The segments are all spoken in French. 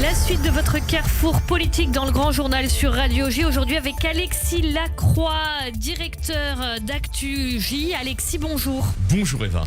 La suite de votre carrefour politique dans le Grand Journal sur Radio J. Aujourd'hui avec Alexis Lacroix, directeur d'Actu J. Alexis, bonjour. Bonjour Eva.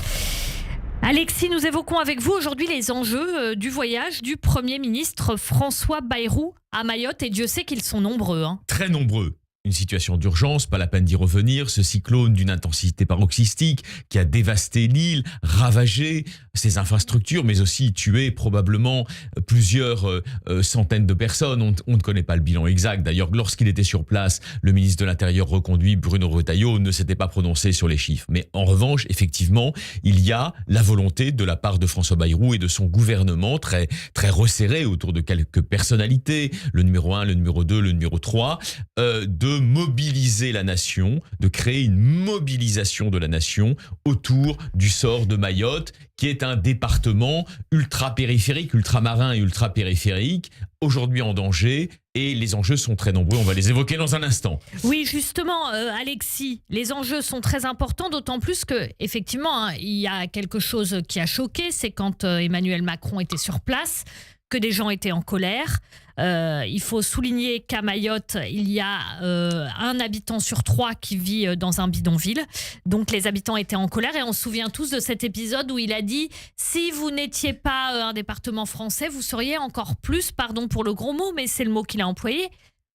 Alexis, nous évoquons avec vous aujourd'hui les enjeux du voyage du Premier ministre François Bayrou à Mayotte. Et Dieu sait qu'ils sont nombreux. Très nombreux. Une situation d'urgence, pas la peine d'y revenir. Ce cyclone d'une intensité paroxystique qui a dévasté l'île, ravagé ses infrastructures, mais aussi tué probablement plusieurs centaines de personnes. On ne connaît pas le bilan exact. D'ailleurs, lorsqu'il était sur place, le ministre de l'Intérieur reconduit, Bruno Retailleau, ne s'était pas prononcé sur les chiffres. Mais en revanche, effectivement, il y a la volonté de la part de François Bayrou et de son gouvernement très resserré autour de quelques personnalités, le numéro 1, le numéro 2, le numéro 3, de mobiliser la nation, de créer une mobilisation de la nation autour du sort de Mayotte, qui est un département ultra-périphérique, ultramarin et ultra-périphérique, aujourd'hui en danger, et les enjeux sont très nombreux, on va les évoquer dans un instant. Oui, justement, Alexis, les enjeux sont très importants, d'autant plus que, effectivement, il y a quelque chose qui a choqué, c'est quand Emmanuel Macron était sur place, que des gens étaient en colère. Il faut souligner qu'à Mayotte, il y a un habitant sur 3 qui vit dans un bidonville. Donc les habitants étaient en colère et on se souvient tous de cet épisode où il a dit « Si vous n'étiez pas un département français, vous seriez encore plus, pardon pour le gros mot, mais c'est le mot qu'il a employé,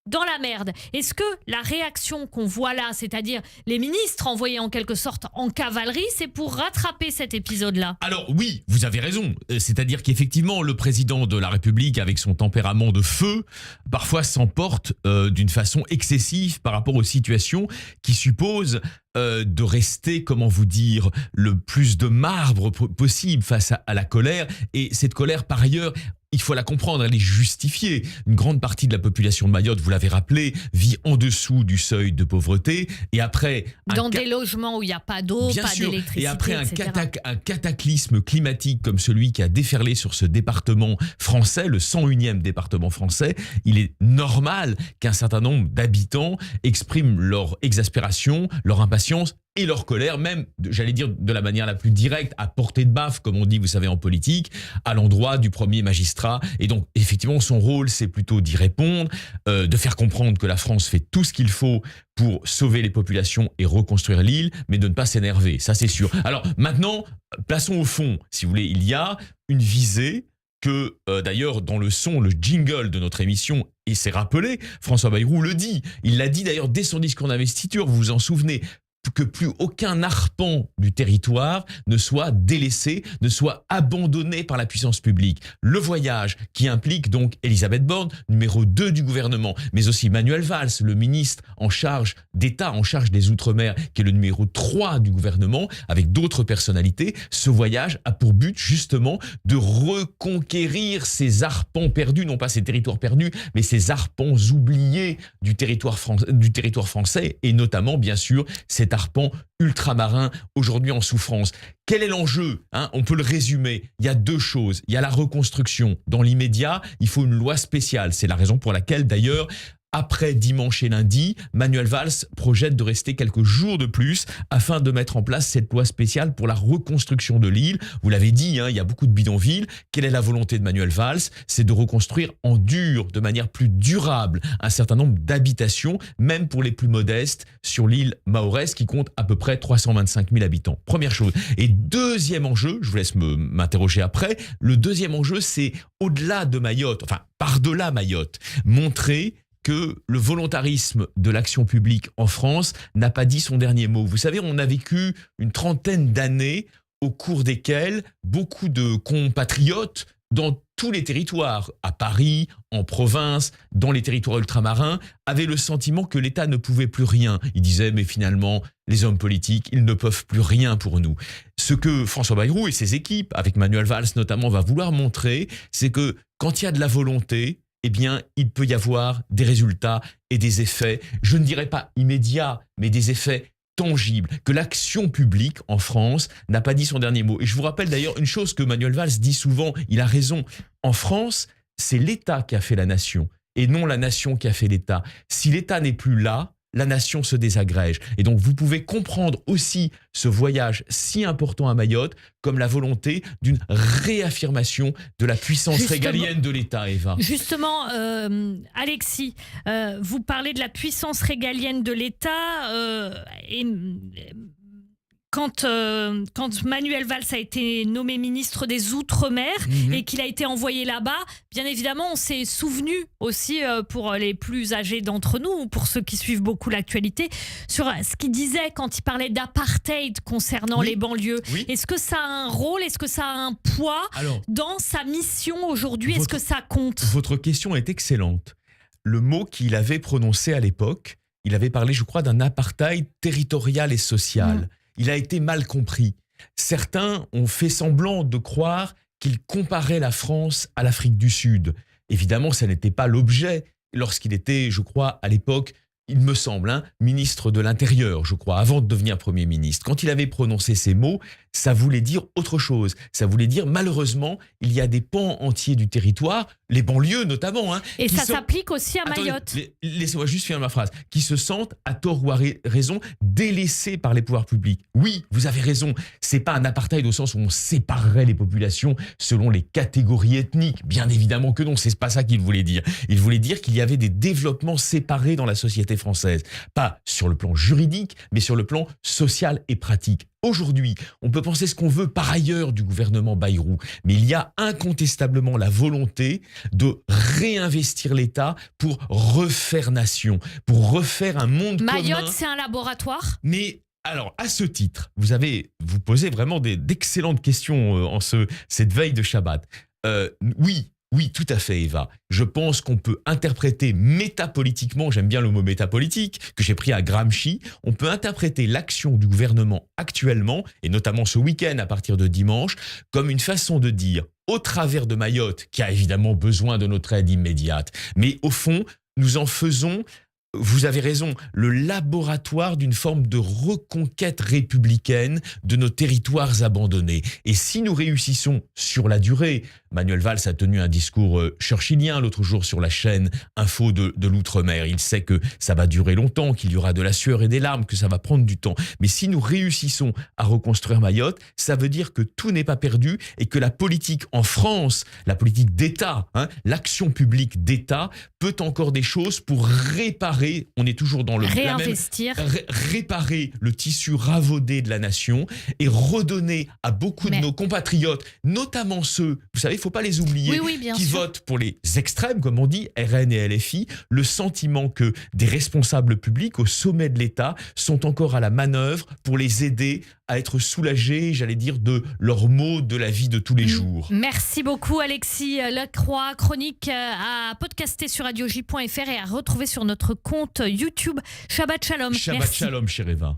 dans la merde ». Est-ce que la réaction qu'on voit là, c'est-à-dire les ministres envoyés en quelque sorte en cavalerie, c'est pour rattraper cet épisode-là ? Alors oui, vous avez raison. C'est-à-dire qu'effectivement, le président de la République, avec son tempérament de feu, parfois s'emporte d'une façon excessive par rapport aux situations qui supposent de rester, comment vous dire, le plus de marbre possible face à la colère. Et cette colère, par ailleurs, il faut la comprendre, elle est justifiée. Une grande partie de la population de Mayotte, vous l'avez rappelé, vit en dessous du seuil de pauvreté. Et après... Dans des logements où il n'y a pas d'eau, pas d'électricité, et après etc. un cataclysme climatique comme celui qui a déferlé sur ce département français, le 101e département français, il est normal qu'un certain nombre d'habitants expriment leur exaspération, leur impatience et leur colère, même, j'allais dire, de la manière la plus directe, à portée de baffe, comme on dit, vous savez, en politique, à l'endroit du premier magistrat. Et donc, effectivement, son rôle, c'est plutôt d'y répondre, de faire comprendre que la France fait tout ce qu'il faut pour sauver les populations et reconstruire l'île, mais de ne pas s'énerver, ça c'est sûr. Alors, maintenant, passons au fond, si vous voulez. Il y a une visée que, d'ailleurs, dans le son, le jingle de notre émission, et c'est rappelé, François Bayrou le dit. Il l'a dit d'ailleurs dès son discours d'investiture, vous vous en souvenez, que plus aucun arpent du territoire ne soit délaissé, ne soit abandonné par la puissance publique. Le voyage qui implique donc Elisabeth Borne, numéro 2 du gouvernement, mais aussi Manuel Valls, le ministre en charge d'État, en charge des Outre-mer, qui est le numéro 3 du gouvernement, avec d'autres personnalités. Ce voyage a pour but justement de reconquérir ces arpents perdus, non pas ces territoires perdus, mais ces arpents oubliés du territoire français, et notamment bien sûr cet arpent ultramarin aujourd'hui en souffrance. Quel est l'enjeu ? On peut le résumer. Il y a 2 choses. Il y a la reconstruction. Dans l'immédiat, il faut une loi spéciale. C'est la raison pour laquelle, d'ailleurs, après dimanche et lundi, Manuel Valls projette de rester quelques jours de plus afin de mettre en place cette loi spéciale pour la reconstruction de l'île. Vous l'avez dit, il y a beaucoup de bidonvilles. Quelle est la volonté de Manuel Valls ? C'est de reconstruire en dur, de manière plus durable, un certain nombre d'habitations, même pour les plus modestes, sur l'île mahoraise qui compte à peu près 325 000 habitants. Première chose. Et deuxième enjeu, je vous laisse m'interroger après, le deuxième enjeu, c'est au-delà de Mayotte, enfin par-delà Mayotte, montrer que le volontarisme de l'action publique en France n'a pas dit son dernier mot. Vous savez, on a vécu une trentaine d'années au cours desquelles beaucoup de compatriotes dans tous les territoires, à Paris, en province, dans les territoires ultramarins, avaient le sentiment que l'État ne pouvait plus rien. Ils disaient, mais finalement, les hommes politiques, ils ne peuvent plus rien pour nous. Ce que François Bayrou et ses équipes, avec Manuel Valls notamment, va vouloir montrer, c'est que quand il y a de la volonté, eh bien, il peut y avoir des résultats et des effets, je ne dirais pas immédiats, mais des effets tangibles, que l'action publique en France n'a pas dit son dernier mot. Et je vous rappelle d'ailleurs une chose que Manuel Valls dit souvent, il a raison, en France, c'est l'État qui a fait la nation et non la nation qui a fait l'État. Si l'État n'est plus là, la nation se désagrège. Et donc, vous pouvez comprendre aussi ce voyage si important à Mayotte comme la volonté d'une réaffirmation de la puissance régalienne de l'État, Eva. Justement, Alexis, vous parlez de la puissance régalienne de l'État et quand Manuel Valls a été nommé ministre des Outre-mer et qu'il a été envoyé là-bas, bien évidemment, on s'est souvenu aussi, pour les plus âgés d'entre nous, ou pour ceux qui suivent beaucoup l'actualité, sur ce qu'il disait quand il parlait d'apartheid concernant les banlieues. Oui. Est-ce que ça a un rôle, est-ce que ça a un poids dans sa mission aujourd'hui? Est-ce que ça compte? Votre question est excellente. Le mot qu'il avait prononcé à l'époque, il avait parlé, je crois, d'un apartheid territorial et social. Il a été mal compris. Certains ont fait semblant de croire qu'il comparait la France à l'Afrique du Sud. Évidemment, ça n'était pas l'objet lorsqu'il était, je crois, à l'époque, il me semble, ministre de l'Intérieur, je crois, avant de devenir Premier ministre. Quand il avait prononcé ces mots, ça voulait dire autre chose. Ça voulait dire, malheureusement, il y a des pans entiers du territoire, les banlieues notamment. Et ça s'applique aussi à Mayotte. Laissez-moi juste finir ma phrase. Qui se sentent, à tort ou à raison, délaissés par les pouvoirs publics. Oui, vous avez raison. C'est pas un apartheid au sens où on séparerait les populations selon les catégories ethniques. Bien évidemment que non, c'est pas ça qu'il voulait dire. Il voulait dire qu'il y avait des développements séparés dans la société française. Pas sur le plan juridique, mais sur le plan social et pratique. Aujourd'hui, on peut penser ce qu'on veut par ailleurs du gouvernement Bayrou, mais il y a incontestablement la volonté de réinvestir l'État pour refaire nation, pour refaire un monde commun. Mayotte, c'est un laboratoire ? Mais alors, à ce titre, vous posez vraiment d'excellentes questions en cette veille de Shabbat. Oui, tout à fait, Eva. Je pense qu'on peut interpréter métapolitiquement, j'aime bien le mot métapolitique, que j'ai pris à Gramsci, on peut interpréter l'action du gouvernement actuellement, et notamment ce week-end à partir de dimanche, comme une façon de dire, au travers de Mayotte, qui a évidemment besoin de notre aide immédiate, mais au fond, nous en faisons... Vous avez raison, le laboratoire d'une forme de reconquête républicaine de nos territoires abandonnés. Et si nous réussissons sur la durée, Manuel Valls a tenu un discours churchillien l'autre jour sur la chaîne Info de l'Outre-mer. Il sait que ça va durer longtemps, qu'il y aura de la sueur et des larmes, que ça va prendre du temps. Mais si nous réussissons à reconstruire Mayotte, ça veut dire que tout n'est pas perdu et que la politique en France, la politique d'État, l'action publique d'État, peut encore des choses pour réparer, on est toujours dans le réinvestir, réparer le tissu ravaudé de la nation et redonner à beaucoup de nos compatriotes, notamment ceux, vous savez, il ne faut pas les oublier, qui votent pour les extrêmes, comme on dit, RN et LFI, le sentiment que des responsables publics au sommet de l'État sont encore à la manœuvre pour les aider à être soulagés, j'allais dire, de leurs maux de la vie de tous les jours. Merci beaucoup, Alexis Lacroix. Chronique à podcaster sur radioj.fr et à retrouver sur notre compte YouTube. Shabbat Shalom. Shabbat Shalom, chère Eva.